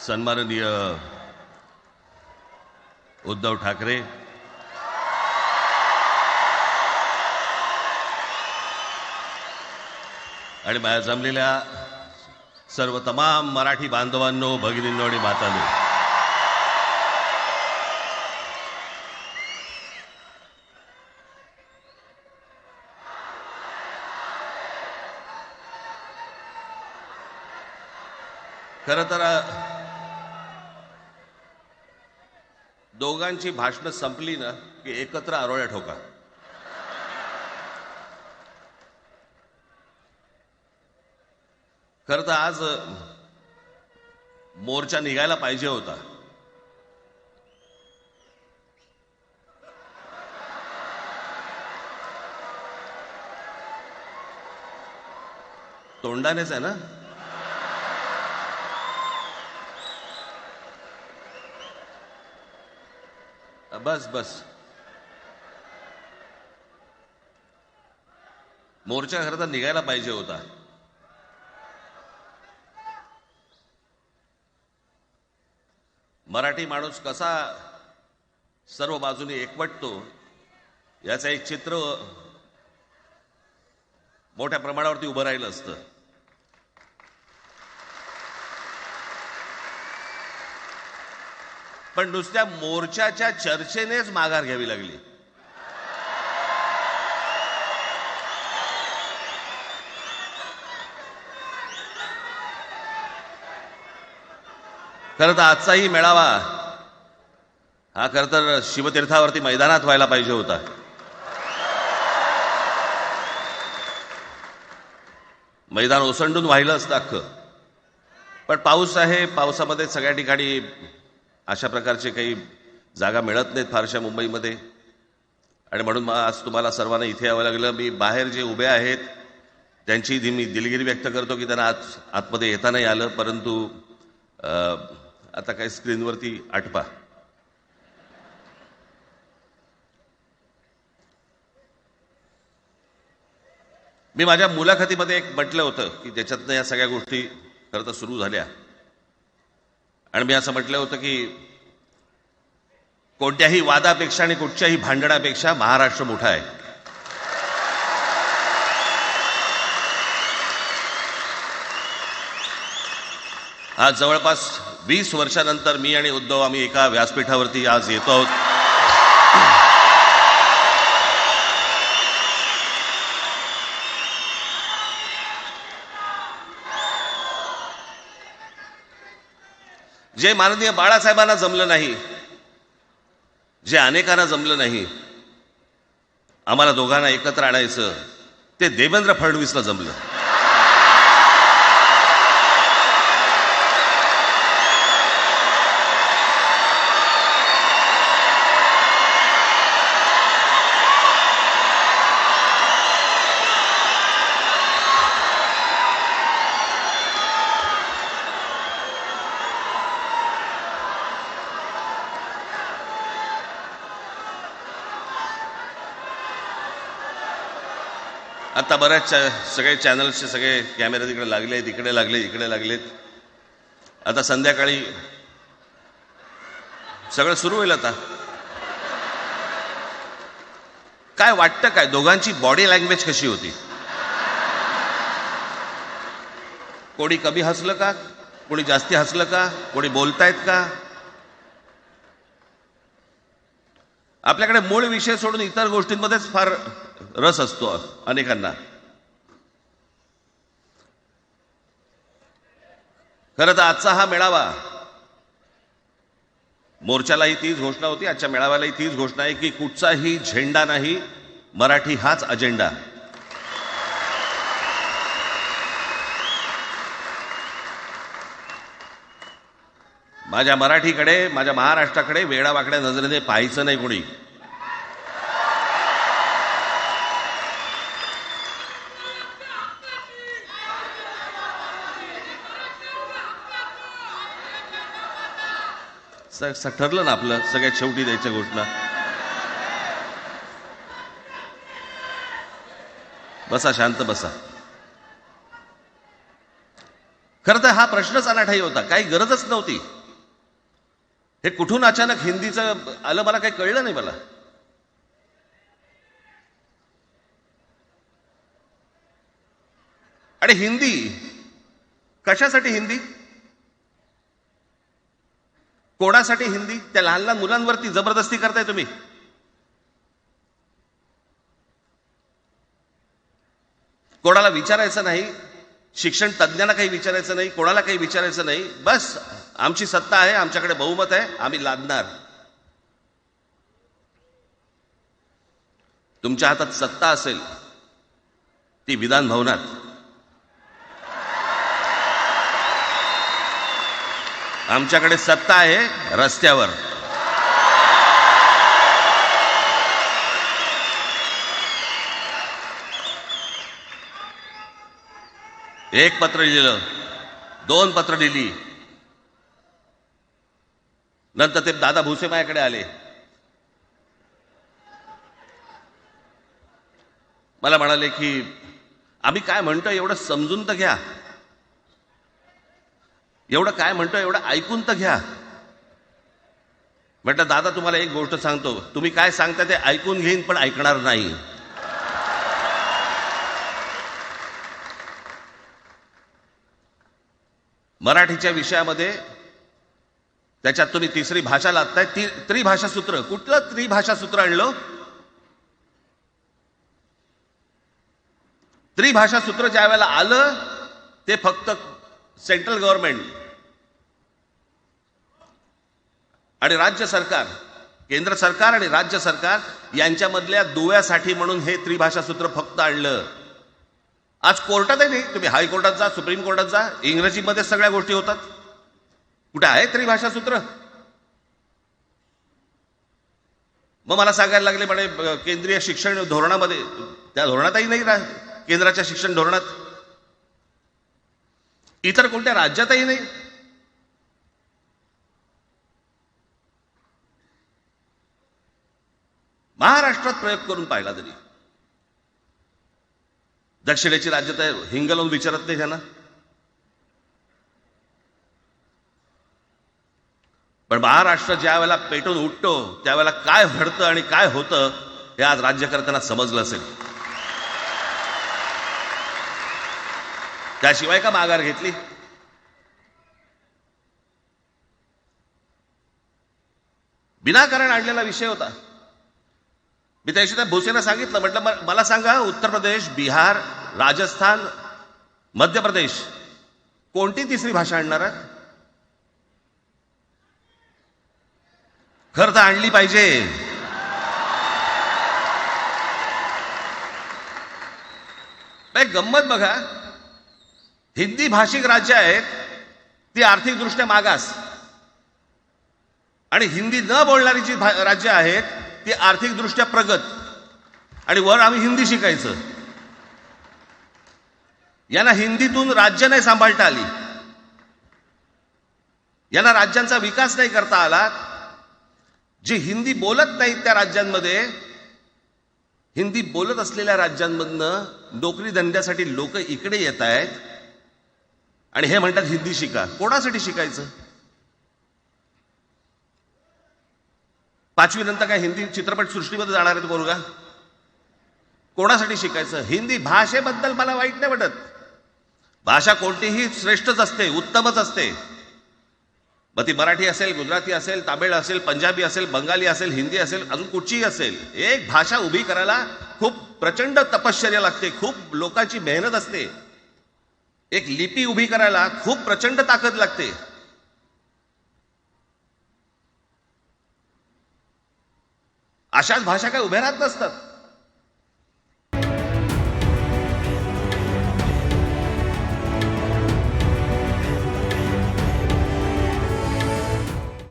सन्माननीय उद्धव ठाकरे, आणि माझ्या जमलेल्या सर्व तमाम मराठी बांधवांनो, भगिनींनो आणि मातांनो, खरं तर दोघांची भाषणं संपली ना की एकत्र आरोळ्या ठोका. खरं तर आज मोर्चा निघायला पाहिजे होता. तोंडानेच आहे ना? बस बस. मोर्चा खरं तर निघायला पाहिजे होता. मराठी माणूस कसा सर्व बाजूने एकवटतो याचं एक चित्र मोठ्या प्रमाणावरती उभं राहिलं असतं. पण नुसत्या मोर्चाच्या चर्चेनेच माघार घ्यावी लागली. खरं तर आजचाही मेळावा हा खरं तर शिवतीर्थावरती मैदानात व्हायला पाहिजे होता. मैदान ओसंडून वाहिलं असतं अख्खं. पण पाऊस आहे, पावसामध्ये सगळ्या ठिकाणी अशा प्रकारचे काही जागा मिळत नाहीत फारशा मुंबईमध्ये, आणि म्हणून आज तुम्हाला सर्वांना इथे यावं लागलं. मी बाहेर जे उभे आहेत त्यांची मी दिलगिरी व्यक्त करतो की त्यांना आतमध्ये येता नाही आलं, परंतु आता काही स्क्रीनवरती आठवा. मी माझ्या मुलाखतीमध्ये एक म्हटलं होतं की ज्याच्यातनं या सगळ्या गोष्टी खरं तर सुरू झाल्या, आणि मी असं म्हटलं होतं की कोणत्याही वादापेक्षा आणि कुठच्याही भांडणापेक्षा महाराष्ट्र मोठा आहे. आज जवळपास 20 वर्षानंतर मी आणि उद्धव आम्ही एका व्यासपीठावरती आज येतो आहोत. जे माननीय बाळासाहेबांना जमलं नाही, जे अनेकांना जमलं नाही आम्हाला दोघांना एकत्र आणायचं, ते देवेंद्र फडणवीसला जमलं. आता बऱ्याच सगळे चॅनल्सचे सगळे कॅमेरे तिकडे लागलेत, इकडे लागले, इकडे लागलेत. आता संध्याकाळी सगळं सुरू होईल. आता काय वाटतं, काय दोघांची बॉडी लँग्वेज कशी होती? कोणी कमी हसलं का, कोणी जास्ती हसलं का, कोणी बोलतायत का? आपल्याकडे मूळ विषय सोडून इतर गोष्टींमध्येच फार रस असतो अनेकांना. खरं तर आजचा हा मेळावा, मोर्चालाही तीच घोषणा होती, आजच्या मेळाव्यालाही तीच घोषणा आहे की कुठचाही झेंडा नाही, मराठी हाच अजेंडा. माझ्या मराठीकडे, माझ्या महाराष्ट्राकडे वेडावाकड्या नजरेने पाहायचं नाही कोणी. ठरलं ना आपलं, सगळ्यात शेवटी द्यायच्या घोषणा. बसा, शांत बसा. खरं तर हा प्रश्नच अनाठायी होता, काही गरजच नव्हती. हे कुठून अचानक हिंदीचं आलं मला काही कळलं नाही मला. आणि हिंदी कशासाठी? हिंदी कोणासाठी? हिंदी त्या लहान लहान मुलांवरती जबरदस्ती करताय तुम्ही. कोणाला विचारायचं नाही, शिक्षण तज्ज्ञांना काही विचारायचं नाही, कोणाला काही विचारायचं नाही. बस आमची सत्ता आहे, आमच्याकडे बहुमत आहे, आम्ही लादणार. तुमच्या हातात सत्ता असेल ती विधान भवनात, आमच्याकडे सत्ता आहे रस्त्यावर. एक पत्र लिहिलं, 2 पत्र लिहिली, नंतर ते दादा भुसे माझ्याकडे आले. मला म्हणाले की आम्ही काय म्हणतो एवढं समजून तर घ्या, एवढं काय म्हणतो एवढं ऐकून तर घ्या. म्हटलं दादा तुम्हाला एक गोष्ट सांगतो, तुम्ही काय सांगता ते ऐकून घेईन पण ऐकणार नाही. मराठीच्या विषयामध्ये त्याच्यात तुम्ही तिसरी भाषा लादताय. त्रिभाषा सूत्र, कुठलं त्रिभाषा सूत्र आणलं? त्रिभाषा सूत्र ज्या वेळेला आलं ते फक्त सेंट्रल गव्हर्नमेंट आणि राज्य सरकार, केंद्र सरकार आणि राज्य सरकार यांच्यामधल्या दुव्यासाठी म्हणून हे त्रिभाषा सूत्र फक्त आणलं. आज कोर्टातही नाही, तुम्ही हायकोर्टात जा, सुप्रीम कोर्टात जा, इंग्रजीमध्ये सगळ्या गोष्टी होतात. कुठे आहे त्रिभाषा सूत्र? मग मला सांगायला लागले म्हणे केंद्रीय शिक्षण धोरणामध्ये, त्या धोरणातही नाही, केंद्राच्या शिक्षण धोरणात, इतर कोणत्या राज्यातही नाही. महाराष्ट्रात प्रयोग करून पाहिला तरी दक्षिणेची राज्य तर हिंग लावून विचारत नाही त्यांना. पण महाराष्ट्र ज्या वेळेला पेटून उठतो त्यावेळेला काय घडतं आणि काय होतं हे आज राज्यकर्त्यांना समजलं असेल. त्याशिवाय का माघार घेतली? विनाकारण आणलेला विषय होता. मी त्या दिवशी भुसेंना सांगितलं, म्हटलं मला सांगा उत्तर प्रदेश, बिहार, राजस्थान, मध्य प्रदेश कोणती तिसरी भाषा आणणार आहे? खरं तर आणली पाहिजे. गंमत बघा, हिंदी भाषिक राज्य आहेत ती आर्थिकदृष्ट्या मागास, आणि हिंदी न बोलणारी जी राज्य आहेत ती आर्थिकदृष्ट्या प्रगत, आणि वर आम्ही हिंदी शिकायचं. यांना हिंदीतून राज्य नाही सांभाळता आली, यांना राज्यांचा विकास नाही करता आला. जे हिंदी बोलत नाहीत त्या राज्यांमध्ये, हिंदी बोलत असलेल्या राज्यांमधनं नोकरी धंद्यासाठी लोक इकडे येत आहेत आणि हे म्हणतात हिंदी शिका. कोणासाठी शिकायचं? 5वी नंतर काय हिंदी चित्रपट सृष्टीमध्ये जाणार आहेत पोरगा? कोणासाठी शिकायचं? हिंदी भाषेबद्दल मला वाईट नाही वाटत, भाषा कोणतीही श्रेष्ठच असते, उत्तमच असते. मग ती मराठी असेल, गुजराती असेल, तामिळ असेल, पंजाबी असेल, बंगाली असेल, हिंदी असेल, अजून कुठचीही असेल. एक भाषा उभी करायला खूप प्रचंड तपश्चर्या लागते, खूप लोकांची मेहनत असते. एक लिपी उभी करायला खूप प्रचंड ताकद लागते. अशाच भाषा काय उभ्या राहत नसतात.